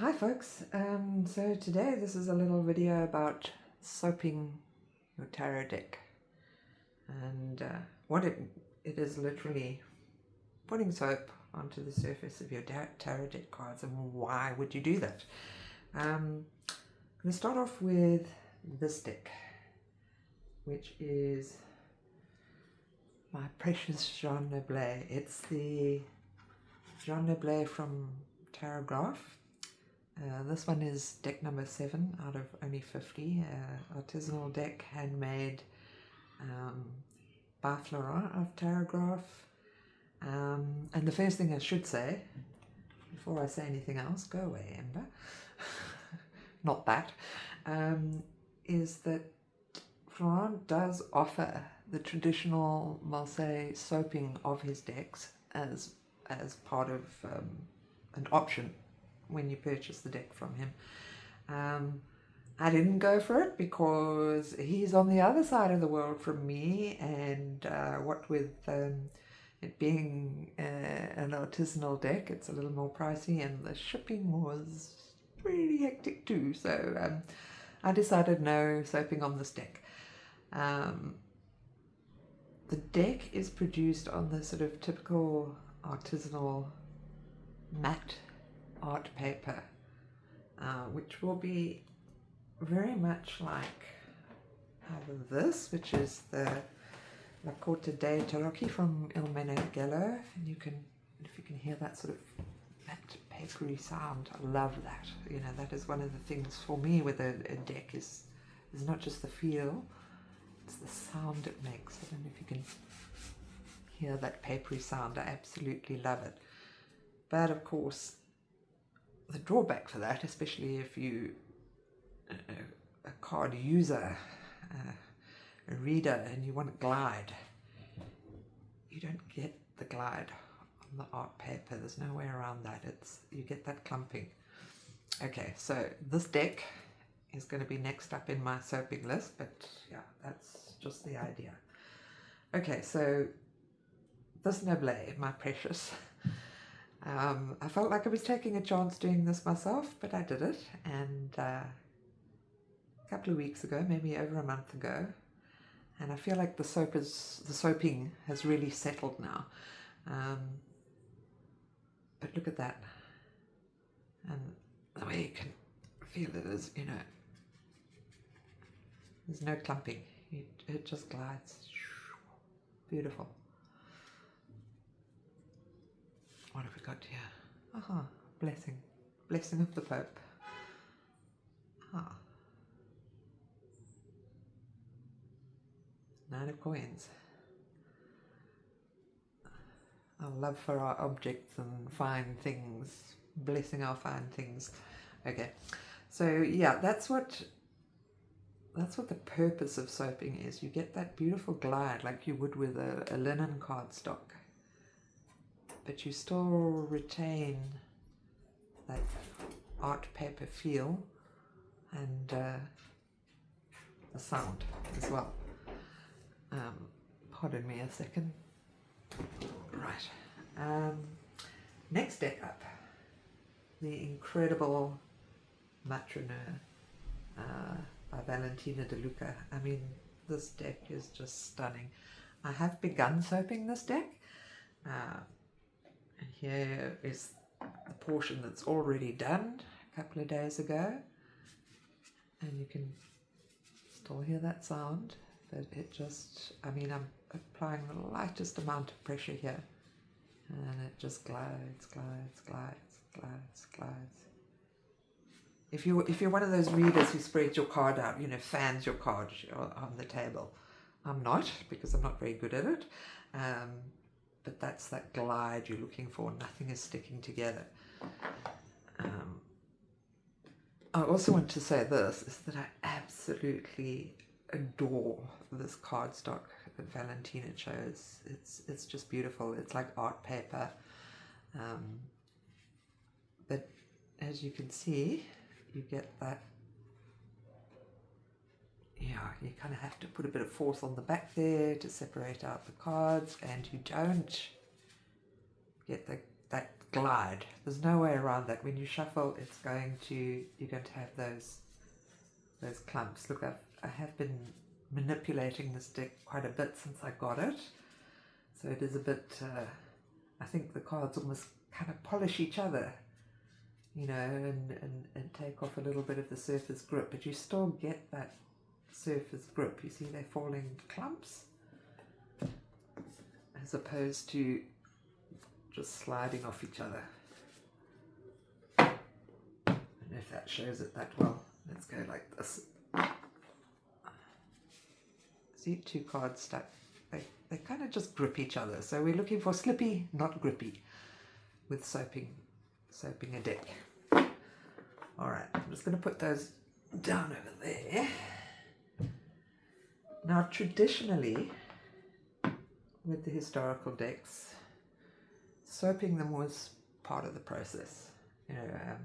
Hi folks, so today this is a little video about soaping your tarot deck, and what it is literally putting soap onto the surface of your tarot deck cards. And why would you do that? I'm going to start off with this deck, which is my precious Jean Noblet. It's the Jean Noblet from Tarot. This one is deck number 7 out of only 50, artisanal deck, handmade, by Florent of Tarot. And the first thing I should say, before I say anything else, go away Amber, not that, is that Florent does offer the traditional Marseille soaping of his decks as part of an option when you purchase the deck from him. I didn't go for it because he's on the other side of the world from me, and what with it being an artisanal deck, it's a little more pricey, and the shipping was pretty hectic too, so I decided no soaping on this deck. The deck is produced on the sort of typical artisanal matte art paper, which will be very much like either this, which is the La Corte dei Tarocchi from Il Meneghello, and you can, if you can hear that sort of matte papery sound, I love that. You know, that is one of the things for me with a deck is not just the feel, it's the sound it makes. I don't know if you can hear that papery sound. I absolutely love it. But of course, the drawback for that, especially if you a card user, a reader, and you want to glide, you don't get the glide on the art paper. There's no way around that. You get that clumping. Okay, so this deck is going to be next up in my soaping list, but yeah, that's just the idea. Okay, so this Noblet, my precious. I felt like I was taking a chance doing this myself, but I did it, and a couple of weeks ago, maybe over a month ago, and I feel like the soaping has really settled now. But look at that, and the way you can feel it is, you know, there's no clumping. It just glides. Beautiful. What have we got here? Aha, blessing. Blessing of the Pope. Ah. 9 of coins. Our love for our objects and fine things. Blessing our fine things. Okay. So yeah, that's what the purpose of soaping is. You get that beautiful glide like you would with a linen cardstock, but you still retain that art paper feel and the sound as well. Pardon me a second. Right. Next deck up, the incredible Matroneur by Valentina De Luca. I mean, this deck is just stunning. I have begun soaping this deck. And here is the portion that's already done a couple of days ago, and you can still hear that sound, but it just, I mean, I'm applying the lightest amount of pressure here, and it just glides, glides, glides, glides, glides. If you're one of those readers who spreads your card out, you know, fans your card on the table, I'm not, because I'm not very good at it. But that's that glide you're looking for. Nothing is sticking together. I also want to say this, is that I absolutely adore this cardstock that Valentina chose. It's just beautiful. It's like art paper. But as you can see, you get that, yeah, you kind of have to put a bit of force on the back there to separate out the cards, and you don't get the that glide. There's no way around that. When you shuffle, you're going to have those clumps. Look, I have been manipulating this deck quite a bit since I got it, so it is a bit, I think the cards almost kind of polish each other, you know, and take off a little bit of the surface grip, but you still get that surface grip. You see they're falling clumps as opposed to just sliding off each other. And if that shows it that well, let's go like this. See, two cards stuck. They kind of just grip each other. So we're looking for Slippy, not Grippy, with soaping a deck. All right, I'm just going to put those down over there. Now, traditionally, with the historical decks, soaping them was part of the process. You know,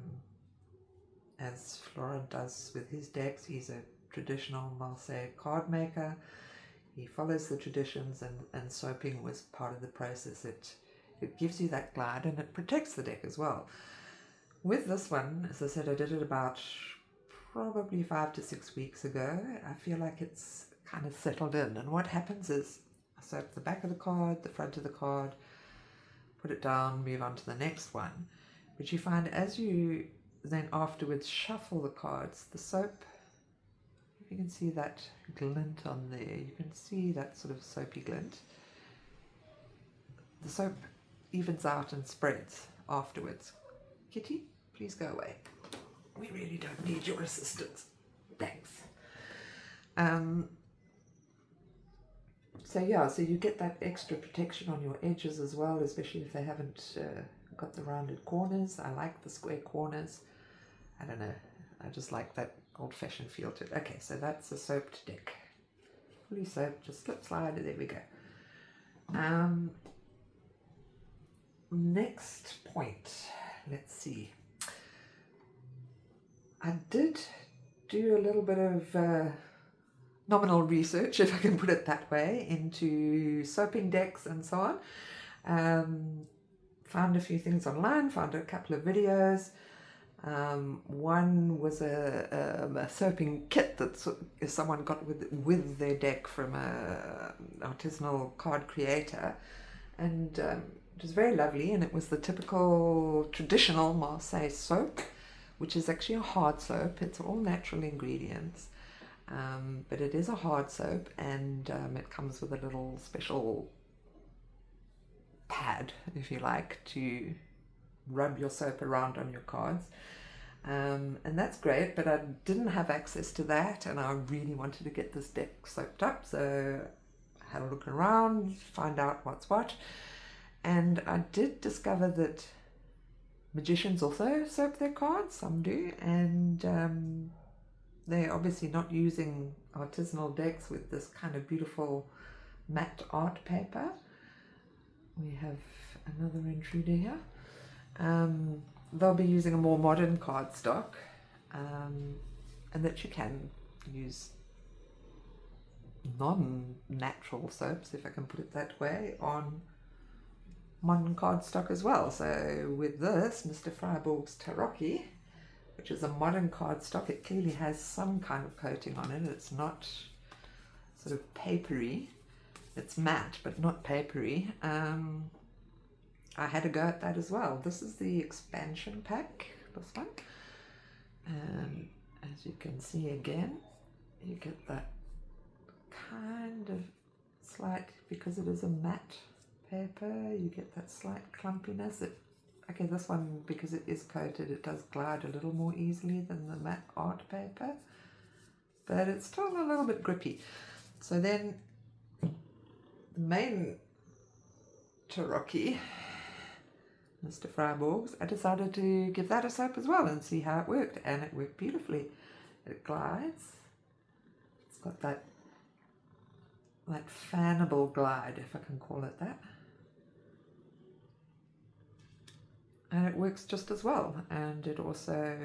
as Florent does with his decks, he's a traditional Marseille card maker. He follows the traditions, and soaping was part of the process. It gives you that glide, and it protects the deck as well. With this one, as I said, I did it about probably 5 to 6 weeks ago. I feel like it's kind of settled in, and what happens is I soap the back of the card, the front of the card, put it down, move on to the next one. But you find as you then afterwards shuffle the cards, the soap, you can see that glint on there, you can see that sort of soapy glint. The soap evens out and spreads afterwards. Kitty, please go away. We really don't need your assistance. Thanks. So yeah, so you get that extra protection on your edges as well, especially if they haven't got the rounded corners. I like the square corners. I don't know, I just like that old-fashioned feel to it. Okay, so that's a soaped deck. Fully soaped, just slip slide, there we go. Next point, let's see. I did do a little bit of nominal research, if I can put it that way, into soaping decks and so on. Found a few things online, found a couple of videos. One was a soaping kit that someone got with their deck from an artisanal card creator, and it was very lovely, and it was the typical traditional Marseille soap, which is actually a hard soap. It's all natural ingredients, but it is a hard soap, and it comes with a little special pad, if you like, to rub your soap around on your cards, and that's great, but I didn't have access to that, and I really wanted to get this deck soaped up, so I had a look around, find out what's what, and I did discover that magicians also soap their cards, some do, and they're obviously not using artisanal decks with this kind of beautiful matte art paper. We have another intruder here. They'll be using a more modern cardstock, and that you can use non-natural soaps, if I can put it that way, on modern cardstock as well. So with this, Mr. Freiburg's Tarocchi, which is a modern cardstock, it clearly has some kind of coating on it. It's not sort of papery. It's matte, but not papery. I had a go at that as well. This is the expansion pack, this one. And as you can see again, you get that kind of slight, because it is a matte paper, you get that slight clumpiness. Okay, this one, because it is coated, it does glide a little more easily than the matte art paper, but it's still a little bit grippy. So then the main Tarocchi, Mr. Freiburg's, I decided to give that a soap as well and see how it worked, and it worked beautifully. It glides. It's got that fannable glide, if I can call it that. And it works just as well, and it also,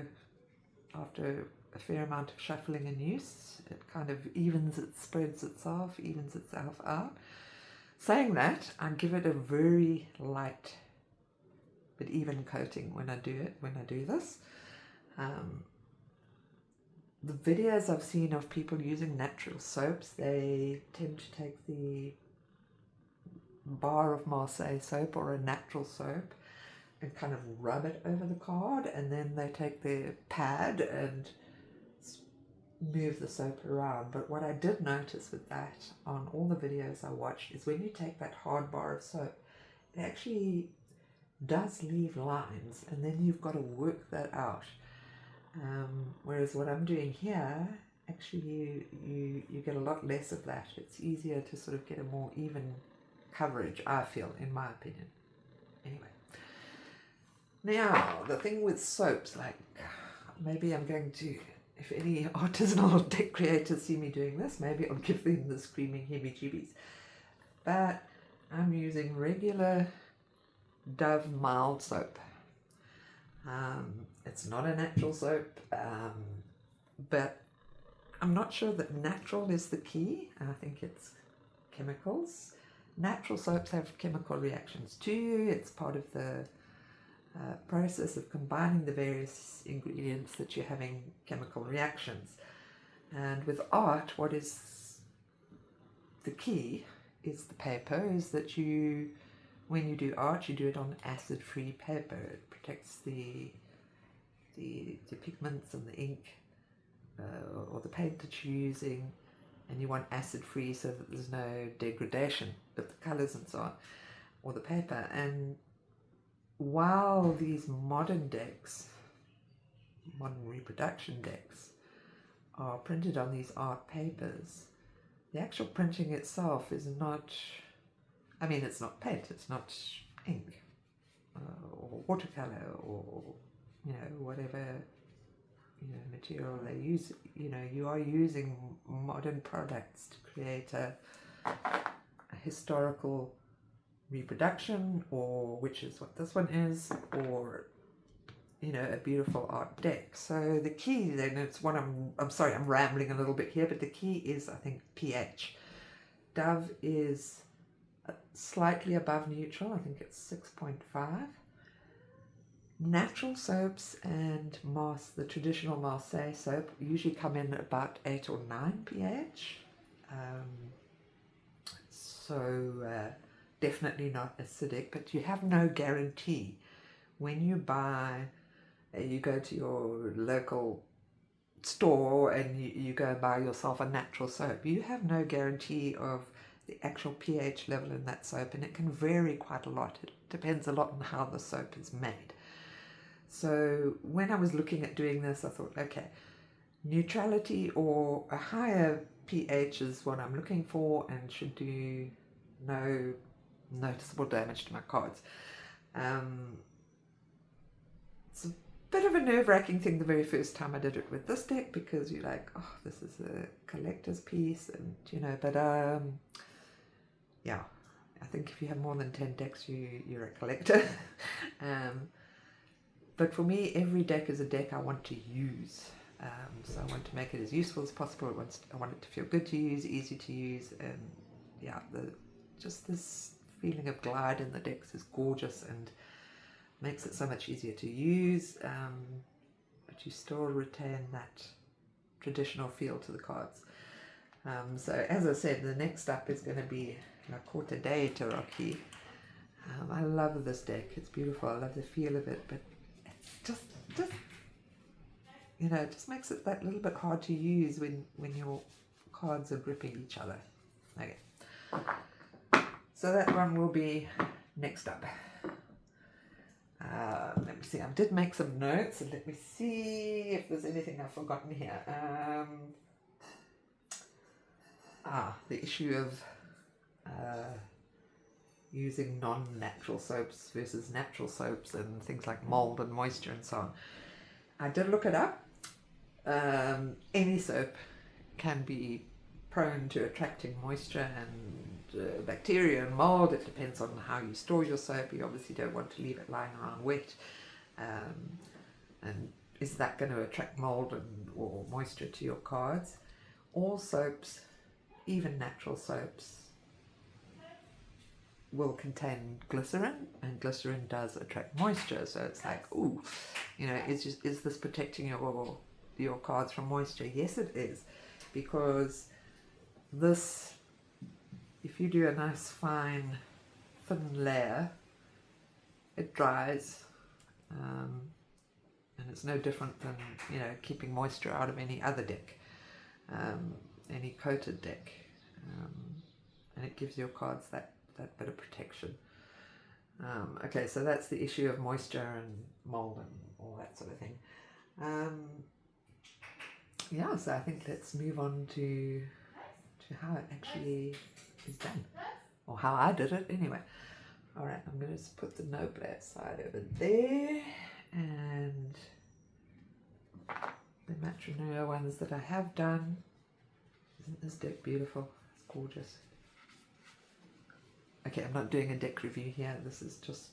after a fair amount of shuffling and use, it kind of spreads itself out. Saying that, I give it a very light even coating when I do this. The videos I've seen of people using natural soaps, they tend to take the bar of Marseille soap or a natural soap and kind of rub it over the card, and then they take their pad and move the soap around. But what I did notice with that on all the videos I watched is when you take that hard bar of soap, it actually does leave lines, and then you've got to work that out. Whereas what I'm doing here, actually you get a lot less of that. It's easier to sort of get a more even coverage, I feel, in my opinion. Anyway, now the thing with soaps, like maybe I'm going to, if any artisanal deck creators see me doing this, maybe I'll give them the screaming heebie-jeebies. But I'm using regular Dove mild soap. It's not a natural soap, but I'm not sure that natural is the key. I think it's chemicals. Natural soaps have chemical reactions too. It's part of the process of combining the various ingredients that you're having chemical reactions. And with art, what is the key is the paper, is that when you do art, you do it on acid-free paper. It protects the pigments and the ink or the paint that you're using, and you want acid-free so that there's no degradation of the colours and so on, or the paper. And while these modern decks, modern reproduction decks, are printed on these art papers, the actual printing itself is not, I mean, it's not paint, it's not ink or watercolor or, you know, whatever, you know, material they use. You know, you are using modern products to create a historical reproduction, or which is what this one is, or, you know, a beautiful art deck. So the key then, it's what I'm sorry, I'm rambling a little bit here, but the key is, I think, pH. Dove is slightly above neutral. I think it's 6.5. Natural soaps and the traditional Marseille soap usually come in about 8 or 9 pH. Definitely not acidic, but you have no guarantee. When you buy, you go to your local store and you go and buy yourself a natural soap, you have no guarantee of the actual pH level in that soap, and it can vary quite a lot. It depends a lot on how the soap is made. So when I was looking at doing this, I thought, okay, neutrality or a higher pH is what I'm looking for and should do no noticeable damage to my cards. It's a bit of a nerve-wracking thing the very first time I did it with this deck, because you're like, oh, this is a collector's piece, and you know, but yeah, I think if you have more than 10 decks, you're a collector. But for me, every deck is a deck I want to use. So I want to make it as useful as possible. I want it to feel good to use, easy to use, and yeah, just this feeling of glide in the decks is gorgeous and makes it so much easier to use, but you still retain that traditional feel to the cards. So as I said, the next up is going to be La Corte dei Tarocchi. I love this deck. It's beautiful. I love the feel of it, but it's just you know, it just makes it that little bit hard to use when your cards are gripping each other. Okay, so that one will be next up. Let me see, I did make some notes, and let me see if there's anything I've forgotten here. The issue of using non-natural soaps versus natural soaps and things like mold and moisture and so on. I did look it up. Any soap can be prone to attracting moisture and bacteria and mold. It depends on how you store your soap. You obviously don't want to leave it lying around wet. And is that going to attract mold or moisture to your cards? All soaps, even natural soaps, will contain glycerin, and glycerin does attract moisture. So it's like, ooh, you know, is this protecting your cards from moisture? Yes, it is, because this, if you do a nice fine thin layer, it dries, and it's no different than, you know, keeping moisture out of any other deck, any coated deck, and it gives your cards that bit of protection. Okay, so that's the issue of moisture and mold and all that sort of thing. Yeah, so I think let's move on to how it actually is done, or how I did it anyway. All right, I'm going to just put the no blade side over there, and the Matronure ones that I have done. Isn't this deck beautiful? It's gorgeous. Okay, I'm not doing a deck review here. This is just,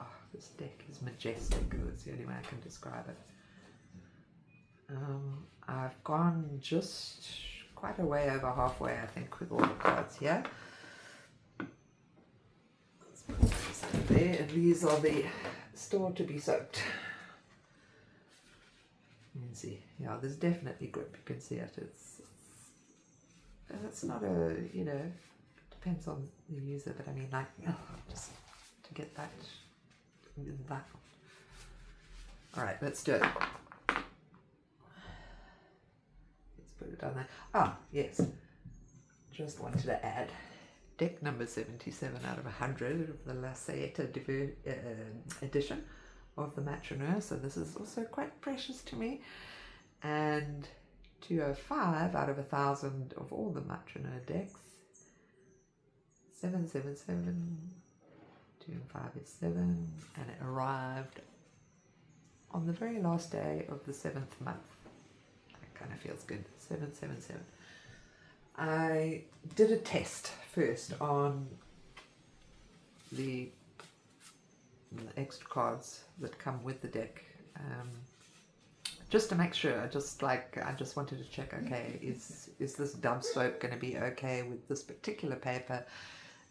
oh, this deck is majestic. That's the only way I can describe it. I've gone just quite a way over halfway, I think, with all the cards here. Let's put these over there, and these are the still to be soaked. You can see, yeah, there's definitely grip. You can see it. It's not a, you know, depends on the user, but I mean, like, just to get that. All right, let's do it. Let's put it on there. Ah, yes. Just wanted to add deck number 77 out of 100 of the La Saeta edition of the Matronure. So this is also quite precious to me. And 205 out of 1,000 of all the Matronure decks. 777, 2 and 5 is 7, and it arrived on the very last day of the 7th month. That kind of feels good. 777. I did a test first on the extra cards that come with the deck, just to make sure. I just wanted to check, okay, is this Dove soap going to be okay with this particular paper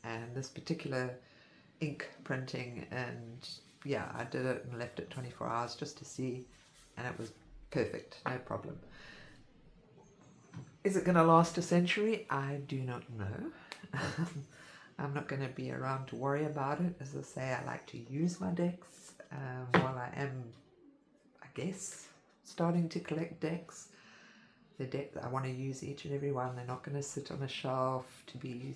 and this particular ink printing? And yeah, I did it and left it 24 hours just to see, and it was perfect, no problem. Is it going to last a century? I do not know. I'm not going to be around to worry about it. As I say, I like to use my decks while I am, I guess, starting to collect decks. The deck that I want to use, each and every one, they're not going to sit on a shelf to be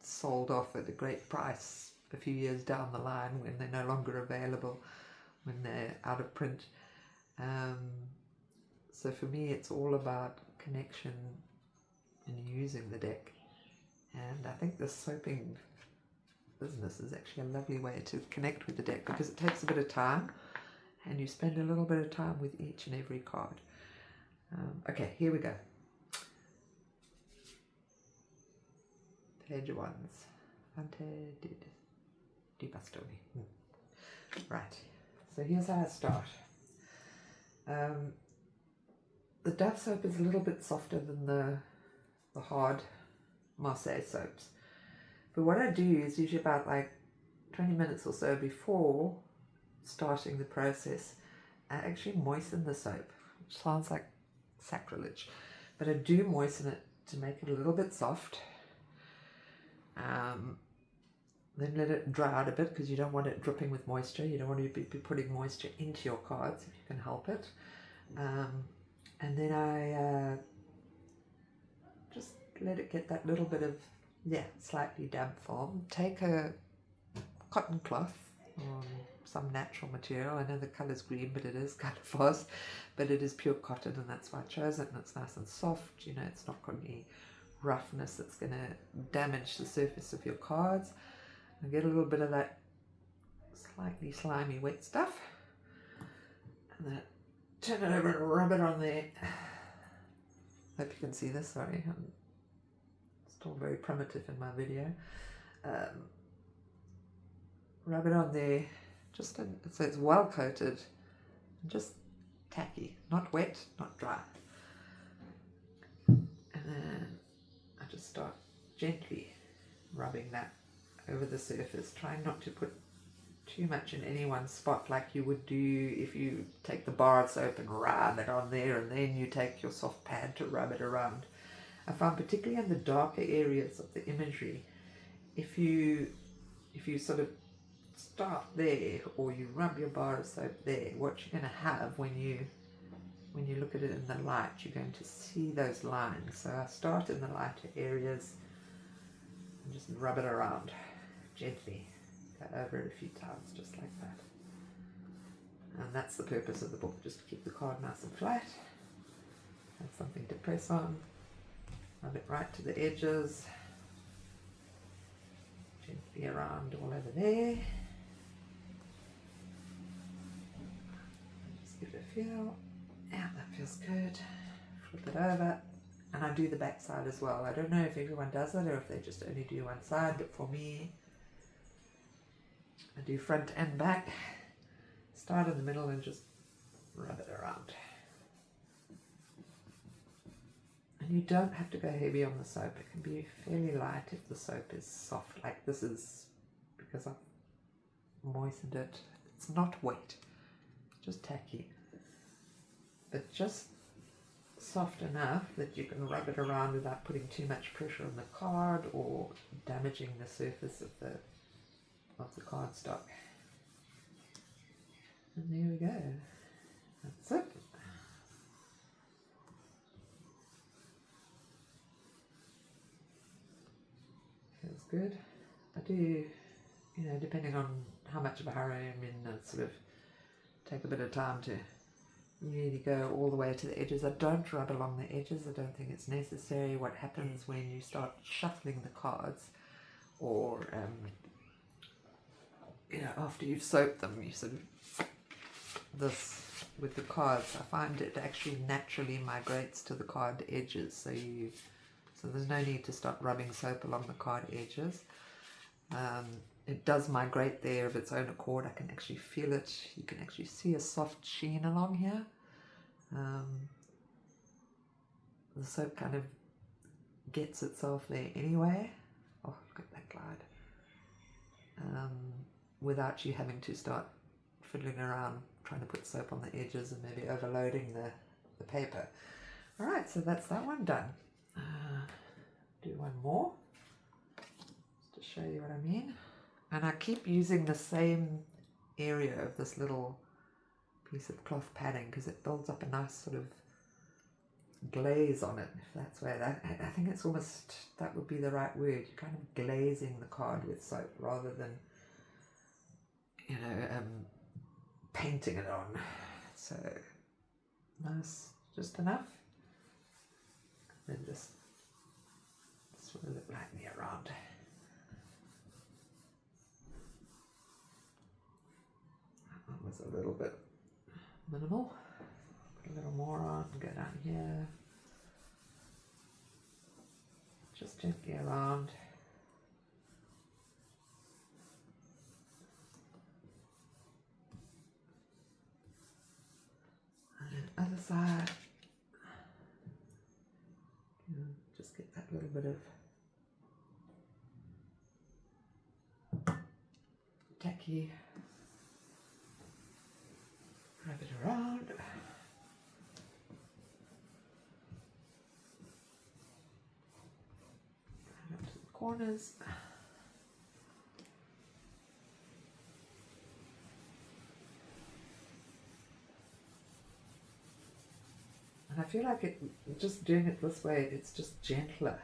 sold off at a great price a few years down the line when they're no longer available, when they're out of print. So for me, it's all about connection and using the deck. And I think the soaping business is actually a lovely way to connect with the deck, because it takes a bit of time and you spend a little bit of time with each and every card. Okay, here we go. Page ones. Fante di Bastoni. Right, so here's how I start. The Dove soap is a little bit softer than the hard Marseille soaps. But what I do is usually about like 20 minutes or so before starting the process, I actually moisten the soap, which sounds like sacrilege, but I do moisten it to make it a little bit soft. Then let it dry out a bit, because you don't want it dripping with moisture. You don't want to be putting moisture into your cards if you can help it. And then I just let it get that little bit of, slightly damp form. Take a cotton cloth or some natural material. I know the colour's green, but it is kind of fast. But it is pure cotton, and that's why I chose it. And it's nice and soft. You know, it's not got any roughness that's going to damage the surface of your cards. And get a little bit of that slightly slimy wet stuff. And then turn it over and rub it on there. Hope you can see this. Sorry, I'm still very primitive in my video. Rub it on there, just so it's well coated, and just tacky, not wet, not dry. And then I just start gently rubbing that over the surface, trying not to put too much in any one spot like you would do if you take the bar of soap and rub it on there and then you take your soft pad to rub it around. I found particularly in the darker areas of the imagery, if you sort of start there or you rub your bar of soap there, what you're going to have when you look at it in the light, you're going to see those lines. So I start in the lighter areas and just rub it around gently. Go over it a few times, just like that. And that's the purpose of the book, just to keep the card nice and flat. Have something to press on. Rub it right to the edges. Gently around all over there. Just give it a feel. Yeah, that feels good. Flip it over. And I do the back side as well. I don't know if everyone does that or if they just only do one side, but for me, I do front and back. Start in the middle and just rub it around. And you don't have to go heavy on the soap. It can be fairly light if the soap is soft, like this is, because I've moistened it. It's not wet, just tacky. But just soft enough that you can rub it around without putting too much pressure on the card or damaging the surface of the cardstock. And there we go. That's it. Feels good. I do, depending on how much of a hurry I'm in, I sort of take a bit of time to really go all the way to the edges. I don't rub along the edges. I don't think it's necessary. What happens when you start shuffling the cards, or after you've soaped them, you sort of, this with the cards, I find it actually naturally migrates to the card edges, so there's no need to start rubbing soap along the card edges. It does migrate there of its own accord. I can actually feel it. You can actually see a soft sheen along here. The soap kind of gets itself there anyway. Oh, look at that glide. Without you having to start fiddling around trying to put soap on the edges and maybe overloading the paper. Alright, so that's that one done. Do one more just to show you what I mean. And I keep using the same area of this little piece of cloth padding because it builds up a nice sort of glaze on it, if that's where that, I think it's almost, that would be the right word. You're kind of glazing the card with soap rather than painting it on. So nice, just enough, and then just swirl it lightly around. That one was a little bit minimal. Put a little more on, go down here, just gently around. Other side, just get that little bit of tacky, wrap it around, and up to the corners. And I feel like just doing it this way, it's just gentler.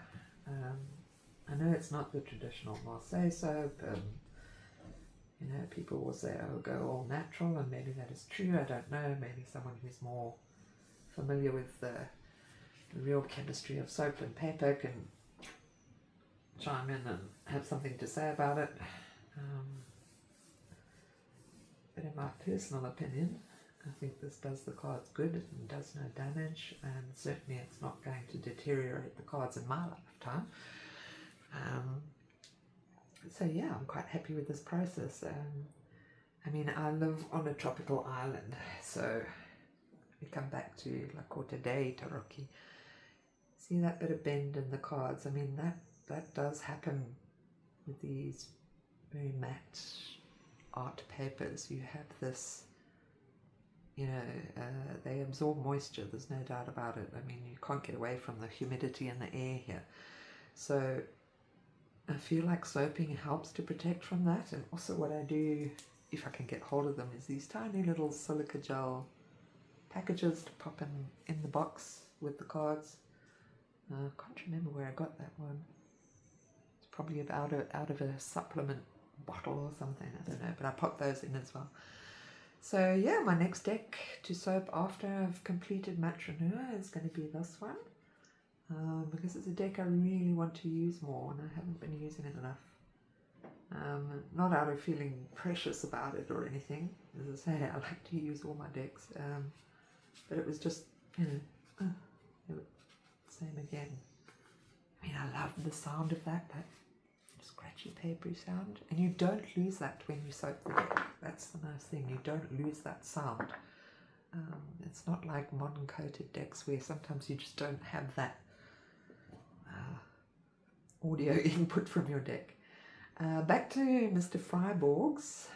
I know it's not the traditional Marseille soap. People will say, oh, go all natural, and maybe that is true. I don't know. Maybe someone who's more familiar with the real chemistry of soap and paper can chime in and have something to say about it. But in my personal opinion, I think this does the cards good and does no damage, and certainly it's not going to deteriorate the cards in my lifetime. So yeah, I'm quite happy with this process. I mean, I live on a tropical island, so we come back to La Corte dei Tarocchi. See that bit of bend in the cards? I mean, that does happen with these very matte art papers, you have this, you know, they absorb moisture, there's no doubt about it. I mean, you can't get away from the humidity in the air here. So I feel like soaping helps to protect from that. And also what I do, if I can get hold of them, is these tiny little silica gel packages to pop in the box with the cards. I can't remember where I got that one. It's probably out of a supplement bottle or something, I don't know, but I pop those in as well. So yeah, my next deck to soap after I've completed Matronua is going to be this one, because it's a deck I really want to use more and I haven't been using it enough. Not out of feeling precious about it or anything. As I say, I like to use all my decks, but it was just, you know, same again. I mean, I love the sound of that scratchy papery sound, and you don't lose that when you soap the deck. That's the nice thing, you don't lose that sound. It's not like modern coated decks where sometimes you just don't have that audio input from your deck. Back to Mr. Freiborg's.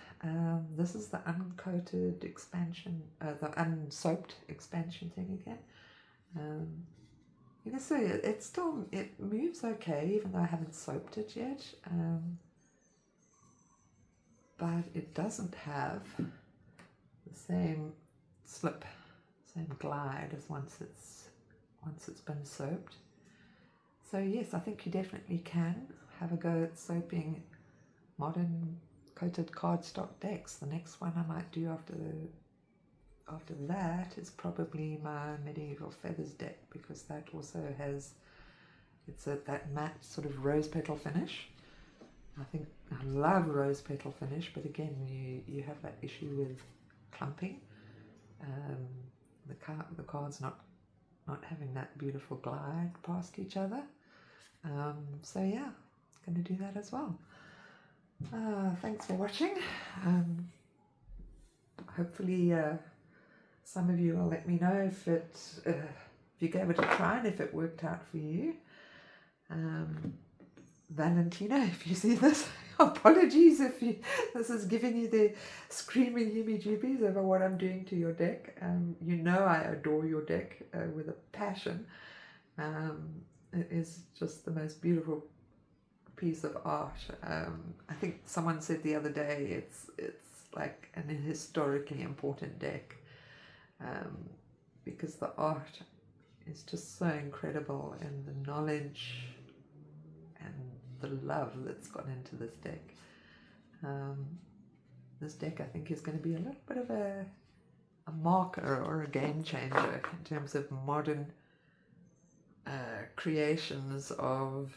This is the uncoated expansion, the unsoaped expansion thing again. You can see it moves okay, even though I haven't soaped it yet. But it doesn't have the same slip, same glide as once it's been soaped. So yes, I think you definitely can have a go at soaping modern coated cardstock decks. The next one I might do after that is probably my Medieval Feathers deck, because that also has, it's that matte sort of rose petal finish. I think I love rose petal finish, but again you have that issue with clumping. The cards not having that beautiful glide past each other. So yeah, going to do that as well. Thanks for watching. Hopefully some of you will let me know if you gave it a try and if it worked out for you. Valentina, if you see this, apologies if this is giving you the screaming heebie-jeebies over what I'm doing to your deck. You know I adore your deck with a passion. It is just the most beautiful piece of art. I think someone said the other day it's like an historically important deck, because the art is just so incredible, and the knowledge and the love that's gone into this deck. This deck, I think, is going to be a little bit of a marker or a game changer in terms of modern creations of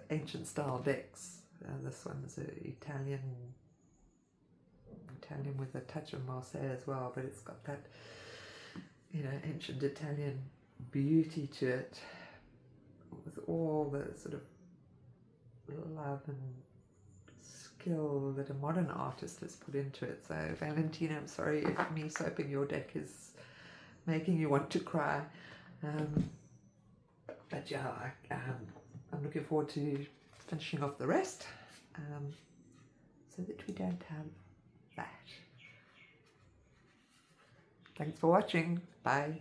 ancient style decks. This one's Italian with a touch of Marseille as well, but it's got that, you know, ancient Italian beauty to it, with all the sort of love and skill that a modern artist has put into it. So Valentina, I'm sorry if me soaping your deck is making you want to cry, but yeah, I'm looking forward to finishing off the rest, so that we don't have that. Thanks for watching. Bye.